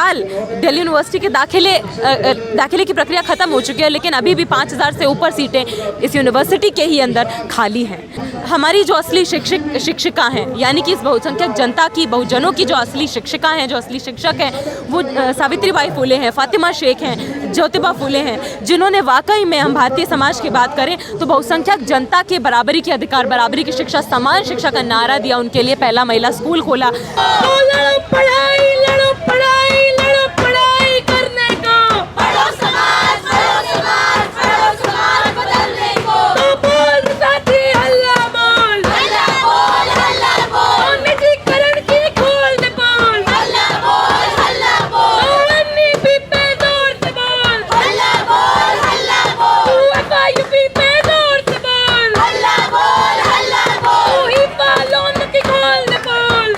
फिलहाल दिल्ली यूनिवर्सिटी के दाखिले की प्रक्रिया ख़त्म हो चुकी है, लेकिन अभी भी 5000 से ऊपर सीटें इस यूनिवर्सिटी के ही अंदर खाली हैं। हमारी जो असली शिक्षिका हैं, यानी कि इस बहुसंख्यक जनता की, बहुजनों की जो असली शिक्षिका हैं, जो असली शिक्षक हैं, वो सावित्रीबाई फुले हैं, फातिमा शेख हैं, ज्योतिबा फुले हैं, जिन्होंने वाकई में, हम भारतीय समाज की बात करें तो बहुसंख्यक जनता के बराबरी के अधिकार, बराबरी की शिक्षा, समान शिक्षा का नारा दिया, उनके लिए पहला महिला स्कूल खोला। लड़ो पढ़ाई, लड़ो पढ़ाई, लड़ो पढ़ाई करने को, पढ़ो समाज बदलने को। तो बोल साथी हल्ला बोल, हल्ला बोल, निजीकरण की खोल दे बोल, हल्ला बोल, एनईपी पे जोर से बोल, हल्ला बोल, एफआईयूपी पे जोर से बोल, हल्ला बोल, हिपा लोन की खोल दे बोल,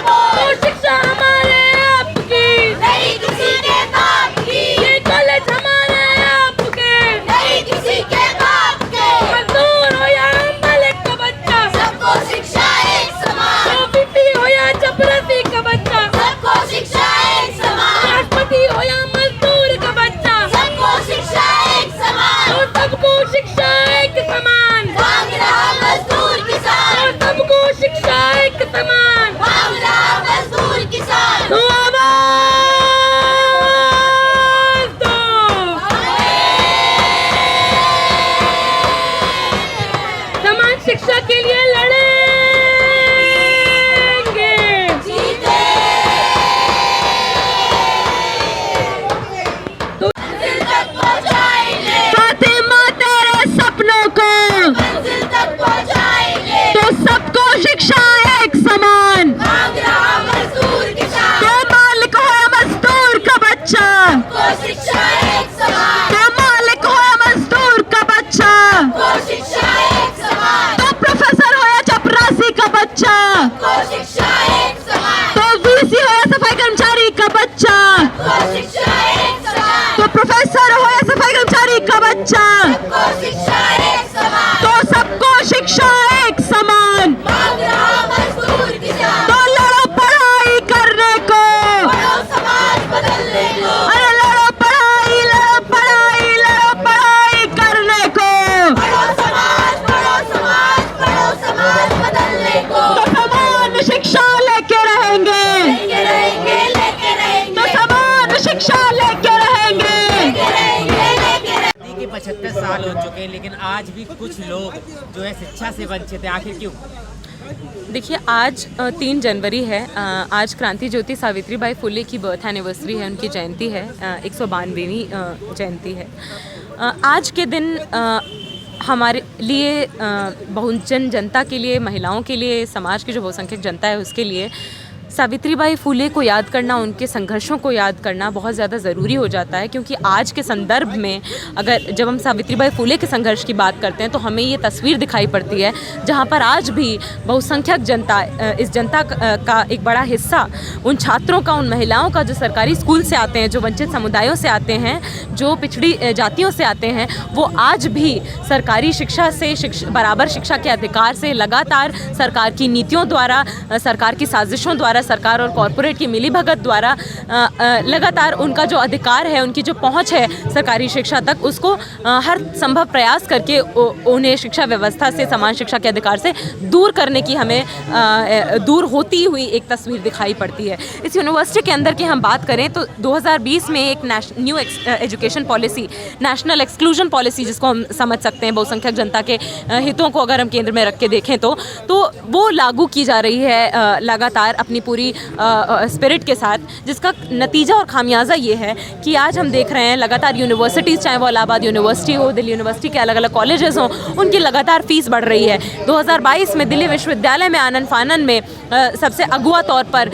तो शिक्षा हमारे आपकी, नहीं किसी के बाप की, ये कॉलेज हमारे आपके, नहीं किसी के बाप के, मजदूर हो या मालिक का बच्चा, सबको शिक्षा एक समान, बीपी हो या चपरासी का बच्चा, सबको शिक्षा एक समान, राष्ट्रपति हो या मजदूर का बच्चा, सबको शिक्षा एक समान, तो सबको शिक्षा एक समान, मांग रहा मजदूर किसान, तो सबको शिक्षा एक समान, मांग रहा मजदूर किसान। तो आवाज दो, समान शिक्षा के लिए लड़ेंगे, जीते, मंजिल तक पहुंचाएंगे, फातिमा तेरे सपनों को मंजिल तक पहुंचाएंगे, तो सबको शिक्षा एक समान, मांग रहा मजदूर किसान, तो मालिक हो या मजदूर का बच्चा, सबको शिक्षा एक समान, तो मालिक हो या मजदूर का बच्चा, सबको शिक्षा एक समान, तो प्रोफेसर हो या चपरासी का बच्चा, सबको शिक्षा एक समान, तो वीसी हो या सफाई कर्मचारी का बच्चा, सबको शिक्षा एक समान, तो प्रोफेसर हो या सफाई कर्मचारी का बच्चा, सबको शिक्षा एक समान, तो सबको शिक्षा एक समान, मांग रहा मजदूर किसान, तो लड़ो पढ़ाई करने को, पढ़ो समाज बदलने को, अरे लड़ो पढ़ाई, लड़ो पढ़ाई, लड़ो पढ़ाई करने को, पढ़ो समाज बदलने को, तो समान शिक्षा लेके रहेंगे, तो समान शिक्षा लेके रहेंगे। 75 साल हो चुके हैं, लेकिन आज भी कुछ लोग जो है शिक्षा से वंचित है, आखिर क्यों? देखिए, आज 3 जनवरी है, आज क्रांति ज्योति सावित्रीबाई फुले की बर्थ एनिवर्सरी है, उनकी जयंती है, 192वीं जयंती है। आज के दिन हमारे लिए, बहुजन जनता के लिए, महिलाओं के लिए, समाज की जो बहुसंख्यक जनता है उसके लिए सावित्रीबाई फुले को याद करना, उनके संघर्षों को याद करना बहुत ज़्यादा ज़रूरी हो जाता है, क्योंकि आज के संदर्भ में अगर जब हम सावित्रीबाई फुले के संघर्ष की बात करते हैं तो हमें ये तस्वीर दिखाई पड़ती है जहाँ पर आज भी बहुसंख्यक जनता, इस जनता का एक बड़ा हिस्सा, उन छात्रों का, उन महिलाओं का जो सरकारी स्कूल से आते हैं, जो वंचित समुदायों से आते हैं, जो पिछड़ी जातियों से आते हैं, वो आज भी सरकारी शिक्षा से, बराबर शिक्षा के अधिकार से लगातार सरकार की नीतियों द्वारा, सरकार की साजिशों द्वारा, सरकार और कॉरपोरेट की मिलीभगत द्वारा लगातार उनका जो अधिकार है, उनकी जो पहुंच है सरकारी शिक्षा तक, उसको हर संभव प्रयास करके उन्हें शिक्षा व्यवस्था से, समान शिक्षा के अधिकार से दूर करने की हमें दूर होती हुई एक तस्वीर दिखाई पड़ती है। इस यूनिवर्सिटी के अंदर की हम बात करें तो 2020 में एक new education policy, national exclusion policy जिसको हम समझ सकते हैं, बहुसंख्यक जनता के हितों को अगर हम केंद्र में रख के देखें तो वो लागू की जा रही है लगातार अपनी पूरी स्पिरिट के साथ, जिसका नतीजा और खामियाजा ये है कि आज हम देख रहे हैं लगातार यूनिवर्सिटीज़, चाहे वो इलाहाबाद यूनिवर्सिटी हो, दिल्ली यूनिवर्सिटी के अलग अलग कॉलेजेस हों, उनकी लगातार फीस बढ़ रही है। 2022 में दिल्ली विश्वविद्यालय में आनन फानन में सबसे अगुआ तौर पर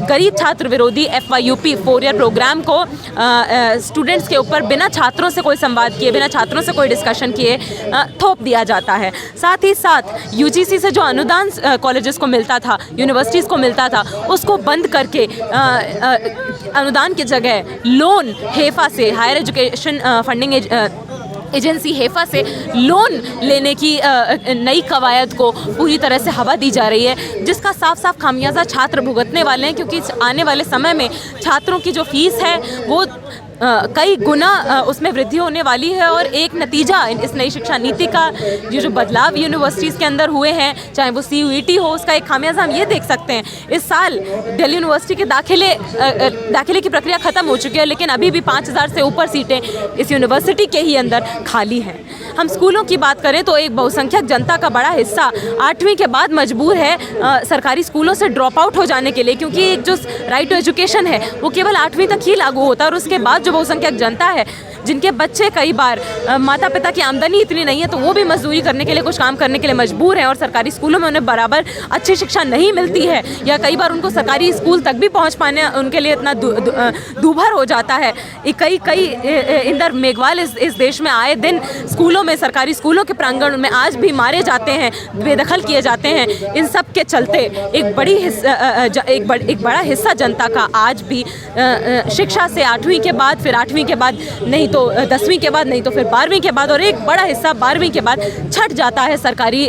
गरीब छात्र विरोधी FYUP 4 ईयर प्रोग्राम को स्टूडेंट्स के ऊपर बिना छात्रों से कोई संवाद किए, बिना छात्रों से कोई डिस्कशन किए थोप दिया जाता है। साथ ही साथ UGC से जो अनुदान कॉलेजेस को मिलता था, यूनिवर्सिटीज़ को मिलता था, उसको बंद करके अनुदान की जगह लोन हेफा से, हायर एजुकेशन फंडिंग एजेंसी हेफा से लोन लेने की नई कवायद को पूरी तरह से हवा दी जा रही है, जिसका साफ साफ खामियाजा छात्र भुगतने वाले हैं, क्योंकि आने वाले समय में छात्रों की जो फीस है वो कई गुना उसमें वृद्धि होने वाली है। और एक नतीजा इस नई शिक्षा नीति का ये जो बदलाव यूनिवर्सिटीज़ के अंदर हुए हैं, चाहे वो CUET हो, उसका एक खामियाजा हम ये देख सकते हैं। इस साल दिल्ली यूनिवर्सिटी के दाखिले की प्रक्रिया ख़त्म हो चुकी है, लेकिन अभी भी 5000 से ऊपर सीटें इस यूनिवर्सिटी के ही अंदर खाली हैं। हम स्कूलों की बात करें तो एक बहुसंख्यक जनता का बड़ा हिस्सा 8वीं के बाद मजबूर है सरकारी स्कूलों से ड्रॉप आउट हो जाने के लिए, क्योंकि एक जो राइट टू एजुकेशन है वो केवल 8वीं तक ही लागू होता है, और उसके बाद जो बहुसंख्यक जनता है जिनके बच्चे कई बार माता पिता की आमदनी इतनी नहीं है तो वो भी मजदूरी करने के लिए, कुछ काम करने के लिए मजबूर हैं, और सरकारी स्कूलों में उन्हें बराबर अच्छी शिक्षा नहीं मिलती है, या कई बार उनको सरकारी स्कूल तक भी पहुंच पाने उनके लिए इतना दूभर हो जाता है। कई इंदर मेघवाल इस देश में आए दिन स्कूलों में, सरकारी स्कूलों के प्रांगण में आज भी मारे जाते हैं, बेदखल किए जाते हैं। इन सब के चलते एक बड़ा हिस्सा जनता का आज भी शिक्षा से 8वीं के बाद, फिर 8वीं के बाद नहीं तो 10वीं के बाद, नहीं तो फिर 12वीं के बाद, और एक बड़ा हिस्सा 12वीं के बाद छट जाता है सरकारी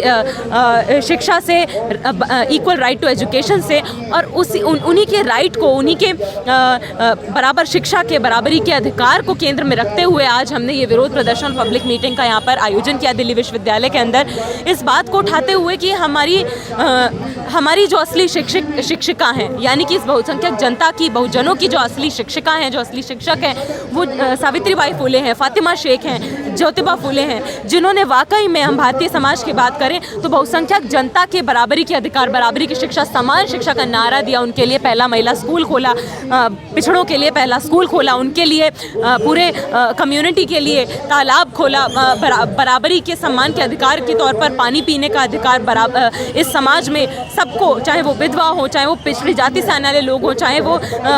शिक्षा से, इक्वल राइट टू एजुकेशन से। और उन्हीं के राइट को, उन्हीं के बराबर शिक्षा के, बराबरी के अधिकार को केंद्र में रखते हुए आज हमने ये विरोध प्रदर्शन, पब्लिक मीटिंग का यहाँ पर आयोजन किया दिल्ली विश्वविद्यालय के अंदर, इस बात को उठाते हुए कि हमारी जो असली शिक्षिका हैं, यानी कि इस बहुसंख्यक जनता की, बहुजनों की जो असली शिक्षिका हैं, जो असली शिक्षक हैं, वो सावित्रीबाई फुले हैं, फातिमा शेख हैं, ज्योतिबा फुले हैं, जिन्होंने वाकई में, हम भारतीय समाज की बात करें तो बहुसंख्यक जनता के बराबरी के अधिकार, बराबरी की शिक्षा, समान शिक्षा का नारा दिया। उनके लिए पहला महिला स्कूल खोला, पिछड़ों के लिए पहला स्कूल खोला, उनके लिए पूरे कम्युनिटी के लिए तालाब खोला, बराबरी के, सम्मान के अधिकार के तौर पर पानी पीने का अधिकार बराबर इस समाज में सबको, चाहे वो विधवा हो, चाहे वो पिछड़ी जाति से आने वाले लोग हो, चाहे वो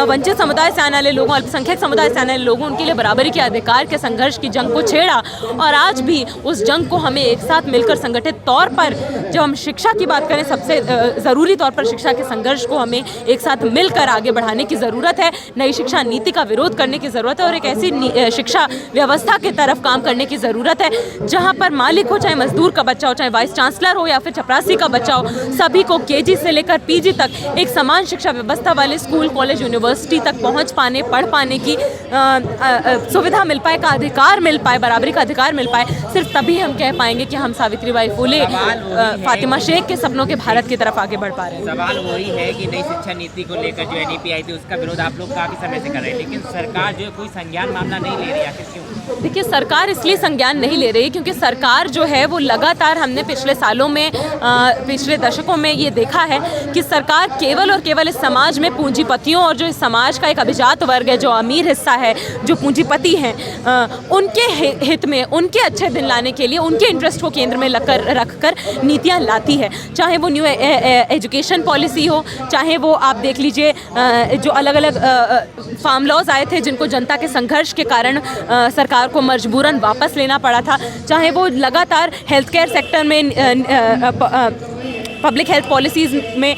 वंचित समुदाय से आने वाले लोग, अल्पसंख्यक समुदाय से आने वाले लोग, उनके लिए बराबरी के अधिकार के संघर्ष की जंग को छेड़ा। और आज भी उस जंग को हमें एक साथ मिलकर संगठित तौर पर, जब हम शिक्षा की बात करें, सबसे ज़रूरी तौर पर शिक्षा के संघर्ष को हमें एक साथ मिलकर आगे बढ़ाने की ज़रूरत है। नई शिक्षा नीति का विरोध करने की ज़रूरत है, और एक ऐसी शिक्षा व्यवस्था की तरफ काम करने की ज़रूरत है जहाँ पर मालिक हो, चाहे मजदूर का बच्चा हो, चाहे वाइस चांसलर हो, या फिर चपरासी का बच्चा हो, सभी को KG से लेकर PG तक एक समान शिक्षा व्यवस्था वाले स्कूल, कॉलेज, यूनिवर्सिटी तक पहुँच पाने, पढ़ पाने की सुविधा मिल पाए, का अधिकार मिल पाए, बराबरी का अधिकार मिल पाए। सिर्फ तभी हम कह पाएंगे कि हम सावित्रीबाई फुले, फातिमा शेख के सपनों के भारत की तरफ आगे बढ़ पा रहे हैं। सवाल वही है कि नई शिक्षा नीति को लेकर जो NEP आई थी उसका विरोध आप लोग काफी समय से कर रहे हैं, लेकिन सरकार जो है कोई संज्ञान मामला नहीं ले रही, आखिर क्यों? देखिए, सरकार इसलिए संज्ञान नहीं ले रही क्योंकि सरकार जो है वो लगातार, हमने पिछले सालों में, पिछले दशकों में ये देखा है कि सरकार केवल और केवल इस समाज में पूंजीपतियों, और जो इस समाज का एक अभिजात वर्ग है, जो अमीर हिस्सा है, जो पूंजीपति हैं, उनके हित में, उनके अच्छे दिन लाने के लिए, उनके इंटरेस्ट को केंद्र में रखकर नीतियाँ लाती है। चाहे वो न्यू एजुकेशन पॉलिसी हो, चाहे वो आप देख लीजिए जो अलग अलग फार्म लॉज आए थे जिनको जनता के संघर्ष के कारण सरकार को मजबूरन वापस लेना पड़ा था, चाहे वो लगातार हेल्थ केयर सेक्टर में, पब्लिक हेल्थ पॉलिसीज़ में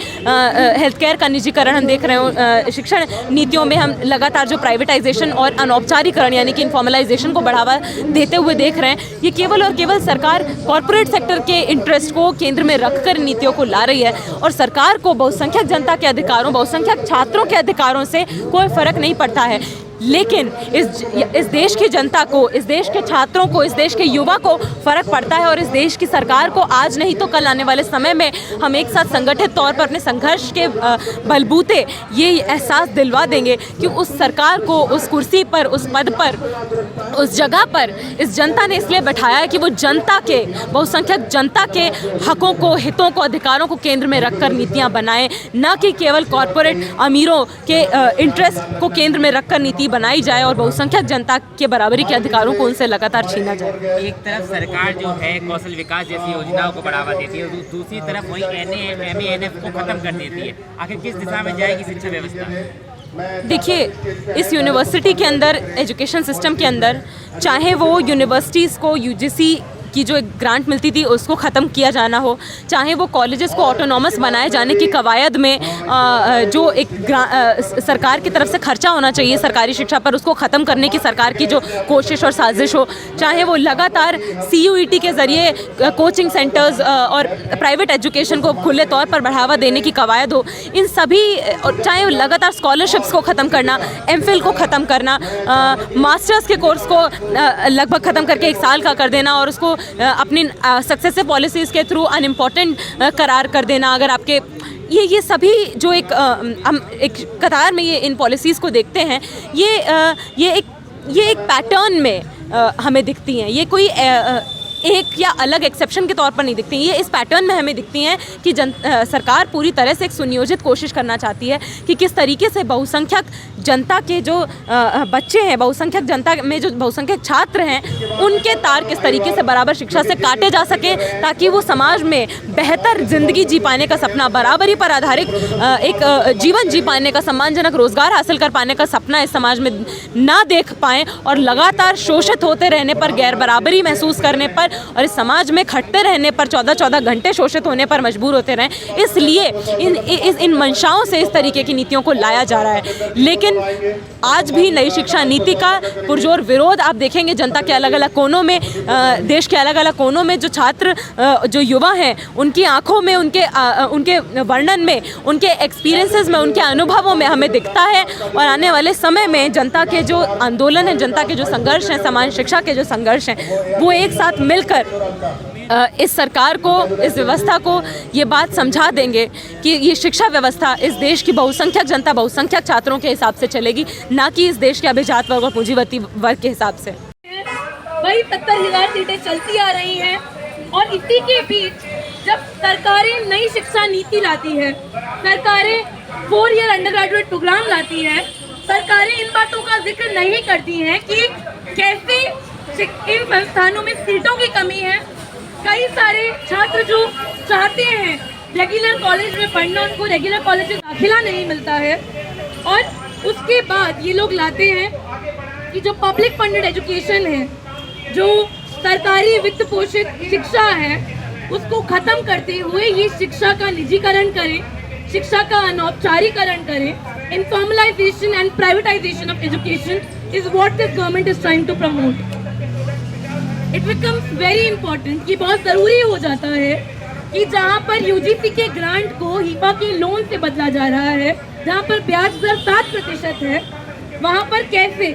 हेल्थ केयर का निजीकरण हम देख रहे हो, शिक्षण नीतियों में हम लगातार जो प्राइवेटाइजेशन और अनौपचारिकरण यानी कि इनफॉर्मलाइजेशन को बढ़ावा देते हुए देख रहे हैं। ये केवल और केवल सरकार कॉरपोरेट सेक्टर के इंटरेस्ट को केंद्र में रखकर नीतियों को ला रही है, और सरकार को बहुसंख्यक जनता के अधिकारों, बहुसंख्यक छात्रों के अधिकारों से कोई फर्क नहीं पड़ता है। लेकिन इस देश की जनता को, इस देश के छात्रों को, इस देश के युवा को फ़र्क पड़ता है, और इस देश की सरकार को आज नहीं तो कल आने वाले समय में हम एक साथ संगठित तौर पर अपने संघर्ष के बलबूते ये एहसास दिलवा देंगे कि उस सरकार को, उस कुर्सी पर, उस पद पर, उस जगह पर इस जनता ने इसलिए बैठाया है कि वो जनता के, बहुसंख्यक जनता के हकों को, हितों को, अधिकारों को केंद्र में रखकर नीतियाँ बनाए, न कि केवल कॉरपोरेट अमीरों के इंटरेस्ट को केंद्र में रखकर नीति बनाई जाए और बहुसंख्यक जनता के बराबरी के अधिकारों को उनसे लगातार छीना जाए। एक तरफ सरकार जो है कौशल विकास जैसी योजनाओं को बढ़ावा देती है, दूसरी तरफ वही NA-MA-NF को खत्म कर देती है। आखिर किस दिशा में जाएगी शिक्षा व्यवस्था? देखिए, इस यूनिवर्सिटी के अंदर, एजुकेशन सिस्टम के अंदर, चाहे वो यूनिवर्सिटीज़ को UGC की जो एक ग्रांट मिलती थी उसको ख़त्म किया जाना हो, चाहे वो कॉलेजेस को ऑटोनॉमस बनाए जाने की कवायद में जो एक सरकार की तरफ से खर्चा होना चाहिए सरकारी शिक्षा पर, उसको ख़त्म करने की सरकार की जो कोशिश और साजिश हो, चाहे वो लगातार CUET के ज़रिए कोचिंग सेंटर्स और प्राइवेट एजुकेशन को खुले तौर पर बढ़ावा देने की कवायद हो, इन सभी, चाहे लगातार स्कॉलरशिप्स को ख़त्म करना, MPhil को ख़त्म करना, मास्टर्स के कोर्स को लगभग ख़त्म करके 1 साल का कर देना और उसको अपनी सक्सेसिव पॉलिसीज़ के थ्रू अनइम्पॉर्टेंट करार कर देना। अगर आपके ये सभी जो हम एक कतार में ये इन पॉलिसीज़ को देखते हैं, ये एक पैटर्न में हमें दिखती हैं, ये कोई एक या अलग एक्सेप्शन के तौर पर नहीं दिखती, ये इस पैटर्न में हमें दिखती हैं कि सरकार पूरी तरह से एक सुनियोजित कोशिश करना चाहती है कि किस तरीके से बहुसंख्यक जनता के जो बच्चे हैं, बहुसंख्यक जनता में जो बहुसंख्यक छात्र हैं, उनके तार किस तरीके से बराबर शिक्षा से काटे जा सके, ताकि वो समाज में बेहतर ज़िंदगी जी पाने का सपना, बराबरी पर आधारित एक जीवन जी पाने का, सम्मानजनक रोज़गार हासिल कर पाने का सपना इस समाज में ना देख पाएँ और लगातार शोषित होते रहने पर, गैर बराबरी महसूस करने पर और इस समाज में खटते रहने पर, 14-14 घंटे शोषित होने पर मजबूर होते रहें। इसलिए इन मंशाओं से इस तरीके की नीतियों को लाया जा रहा है। लेकिन आज भी नई शिक्षा नीति का पुरजोर विरोध आप देखेंगे जनता के अलग अलग कोनों में, देश के अलग अलग कोनों में जो छात्र, जो युवा हैं, उनकी आंखों में, उनके वर्णन में, उनके एक्सपीरियंसेस में, उनके अनुभवों में हमें दिखता है। और आने वाले समय में जनता के जो आंदोलन हैं, जनता के जो संघर्ष हैं, समान शिक्षा के जो संघर्ष हैं, वो एक साथ मिलकर इस सरकार को, इस व्यवस्था को ये बात समझा देंगे कि ये शिक्षा व्यवस्था इस देश की बहुसंख्यक जनता, बहुसंख्यक छात्रों के हिसाब से चलेगी, ना कि इस देश के अभिजात वर्ग और पूंजीपति वर्ग के हिसाब से। वही 70,000 सीटें चलती आ रही हैं और इसी के बीच जब सरकारें नई शिक्षा नीति लाती है, सरकारें 4 ईयर अंडर ग्रेजुएट प्रोग्राम लाती है, सरकारें इन बातों का जिक्र नहीं करती हैं कि कैसे इन संस्थानों में सीटों की कमी है। कई सारे छात्र जो चाहते हैं रेगुलर कॉलेज में पढ़ना, उनको रेगुलर कॉलेज में दाखिला नहीं मिलता है। और उसके बाद ये लोग लाते हैं कि जो पब्लिक फंडेड एजुकेशन है, जो सरकारी वित्त पोषित शिक्षा है, उसको ख़त्म करते हुए ये शिक्षा का निजीकरण करें, शिक्षा का अनौपचारीकरण करें। Informalisation and privatisation of education is what this government is trying to promote. It becomes very important, कि बहुत ज़रूरी हो जाता है कि जहाँ पर UGC के ग्रांट को हिपा के लोन से बदला जा रहा है, जहाँ पर ब्याज दर 7% है, वहाँ पर कैसे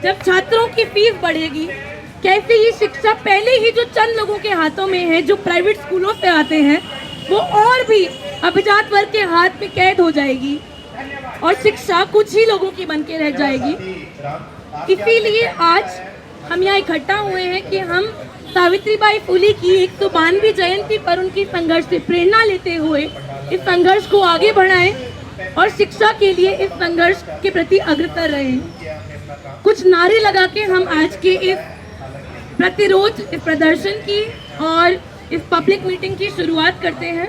जब छात्रों की फीस बढ़ेगी, कैसे ये शिक्षा पहले ही जो चंद लोगों के हाथों में है, जो प्राइवेट स्कूलों से आते हैं, वो और भी अभिजात वर्ग के हाथ में कैद हो जाएगी और शिक्षा कुछ ही लोगों की बन के रह जाएगी। इसीलिए आज हम यहाँ इकट्ठा हुए हैं कि हम सावित्रीबाई फुले की 192वीं जयंती पर उनकी संघर्ष से प्रेरणा लेते हुए इस संघर्ष को आगे बढ़ाएं और शिक्षा के लिए इस संघर्ष के प्रति अग्रसर रहें। कुछ नारे लगा के हम आज के इस प्रतिरोध, इस प्रदर्शन की और इस पब्लिक मीटिंग की शुरुआत करते हैं।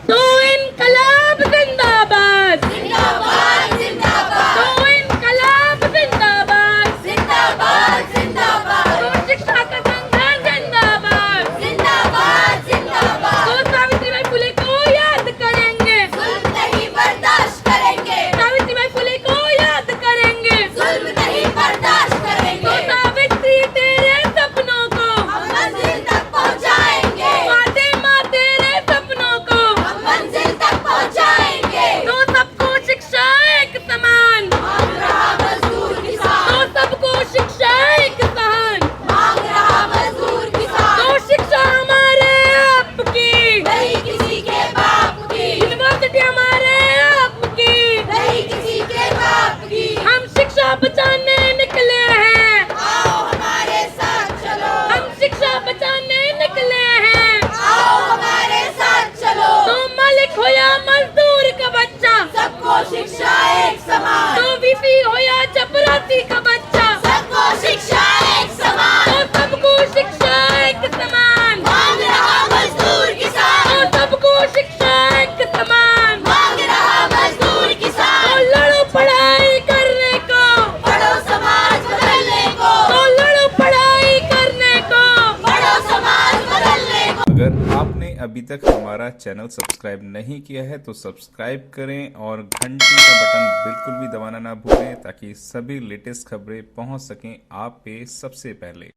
तो इनकलाब जिंदाबाद, जिंदाबाद, जिंदाबाद। तो इनकलाब जिंदाबाद, जिंदाबाद, जिंदाबाद। तो शिक्षा का संघर्ष जिंदाबाद, जिंदाबाद, जिंदाबाद। तो सावित्रीबाई फुले को याद करेंगे, जुल्म नहीं बर्दाश्त करेंगे। सावित्रीबाई फुले को याद करेंगे, जुल्म नहीं बर्दाश्त करेंगे। तो सावित्री तेरे सपनों को हम मंजिल तक पहुंचाएंगे, फातिमा तेरे सपनों को हम मंजिल तक पहुंचाएंगे। तो सबको शिक्षा एक अभी तक हमारा चैनल सब्सक्राइब नहीं किया है तो सब्सक्राइब करें और घंटी का बटन बिल्कुल भी दबाना ना भूलें ताकि सभी लेटेस्ट खबरें पहुंच सकें आप पे सबसे पहले।